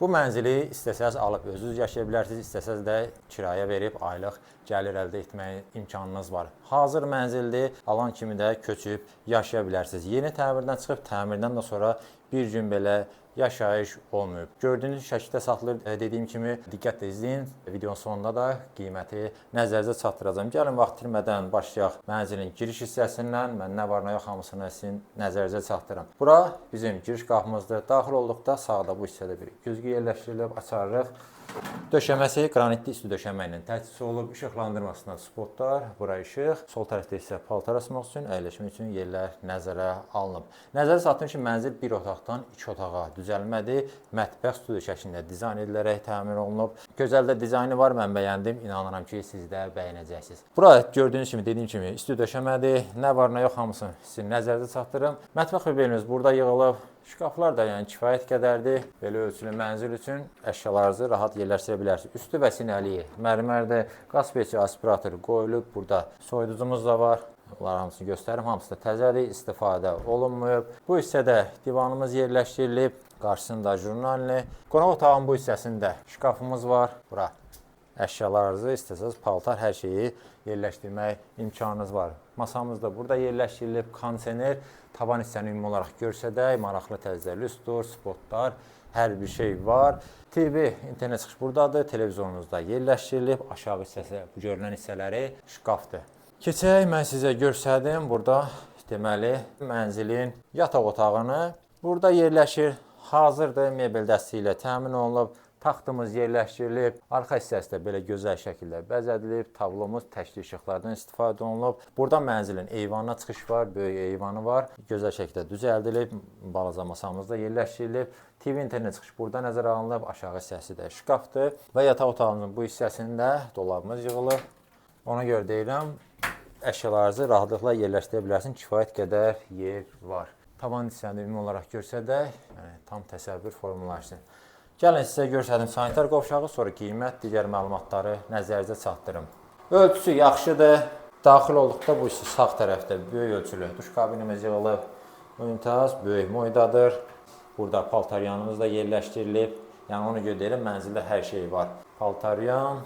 Bu mənzili istəsəz alıb özünüz yaşaya bilərsiniz, istəsəz də kirayə verib aylıq gəlir əldə etməyə imkanınız var. Hazır mənzildir, alan kimi də köçüb yaşaya bilərsiniz. Yeni təmirdən çıxıb, təmirdən də sonra bir gün belə yaşayış olmayıb. Gördüyünüz şəkildə satılır. Dediyim kimi diqqətlə izləyin. Videonun sonunda da qiyməti nəzərinizə çatdıracağam. Gəlin vaxt itirmədən başlayaq mənzilin giriş hissəsindən. Mən nə var nə yox hamısını sizin nəzərinizə çatdırıram. Bura bizim giriş qapımızdır. Daxil olduqda sağda bu hissədə bir güzgü yerləşdirilib, açarıq. Döşəməsi qranitli üstü döşəmə ilə təchiz olunub, işıqlandırmasından spotlar, bura işıq, sol tərəfdə isə paltar asmaq üçün, əyləşmək üçün yerlər nəzərə alınıb. Nəzərə çatdırım ki, mənzil bir otaqdan 2 otağa düzəlmədir. Mətbəx studiya şəklində dizayn edilərək təmin olunub. Gözəl də dizaynı var, mən bəyəndim. İnanıram ki, siz də bəyənəcəksiniz. Bura gördüyünüz kimi, dediyim kimi üstü döşəmədir. Nə var nə yox hamısını sizin nəzərinizə çatdırım. Mətbəx mebelimiz burada yığılıb. Şkaflar da yəni kifayət qədərdir. Belə ölçülü mənzil üçün əşyalarınızı rahat yerləşdirə bilərsiniz. Üstü və sinəli mərmərdir. Qaz peçi, aspirator qoyulub. Burada soyuducumuz da var. Bunlar hamısını göstərim. Hamısı da təzədir, istifadə olunmayıb. Bu hissədə divanımız yerləşdirilib. Qarşısında jurnalni. Qonaq otağının bu hissəsində şkafımız var. Bura əşyalarınızı istəsəz paltar hər şeyi yerləşdirmək imkanınız var. Masamız da burada yerləşdirilib. Kondisioner, tavan hissəni ümumi olaraq görsədək, maraqlı təzələr, lüstr, spotlar, hər bir şey var. TV, internet çıxış buradadır. Televizorunuz da yerləşdirilib. Aşağı hissəsi, bu görülən hissələri şkafdır. Keçək, mən sizə göstərdim. Burada deməli mənzilin yataq otağını burada yerləşir. Hazırdır, mebel dəsti ilə təmin olunub. Taxtımız yerləşdirilib, arxa hissəsi də belə gözəl şəkildə bəzədilib, tablomuz təkli işıqlardan istifadə olunub. Burada mənzilin eyvanına çıxış var, böyük eyvanı var, gözəl şəkildə düzəldilib, balaca masamız da yerləşdirilib. TV internet çıxış burada nəzərə alınıb, aşağı hissəsi də şkafdır və yataq otağımızın bu hissəsində dolabımız yığılıb. Ona görə deyirəm, əşyalarınızı rahatlıqla yerləşdirə bilərsiniz, kifayət qədər yer var. Tavan hissəni ümumi olaraq görsədək, tam təsəvvür formalaşsın. Gəlin sizə göstərdim sanitar qovşağı, sonra qiymət, digər məlumatları nəzərinizə çatdırım. Ölçüsü yaxşıdır. Daxil olduqda bu hissə sağ tərəfdə böyük ölçülü duş kabinimiz yığılıb. Unitaz böyük moydadır. Burada paltaryanımız da yerləşdirilib. Yəni onu görə deyirəm, mənzildə hər şey var. Paltaryan,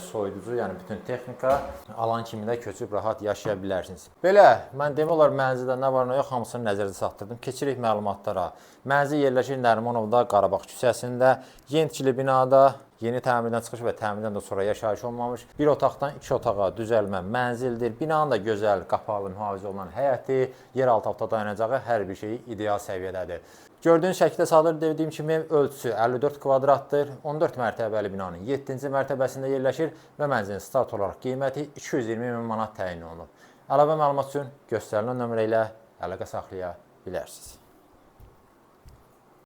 soyuducu, yəni bütün texnika alan kimi də köçüb rahat yaşaya bilərsiniz. Belə, mən demək olar mənzildə nə var nə yox hamısını nəzərdə çatdırdım. Keçirik məlumatlara. Mənzil yerləşir Nərimanovda, Qarabağ küçəsində, yeni tikili binada, yeni təmirdən çıxış və təmirdən də sonra yaşayış olmamış. Bir otaqdan 2 otağa düzəlmə mənzildir. Binanın da gözəl, qapalı, mühafizə olunan həyəti, yeraltı avto dayanacağı hər bir şeyi ideal səviyyədədir. Gördüyünüz şəkildə sadır dediyim kimi ölçüsü 54 kvadratdır. 14 mərtəbəli binanın 7-ci mərtəbəsində yerləşir və mənzilin start olaraq qiyməti 220 min manat təyin olunub. Əlavə məlumat üçün göstərilən nömrə ilə əlaqə saxlaya bilərsiniz.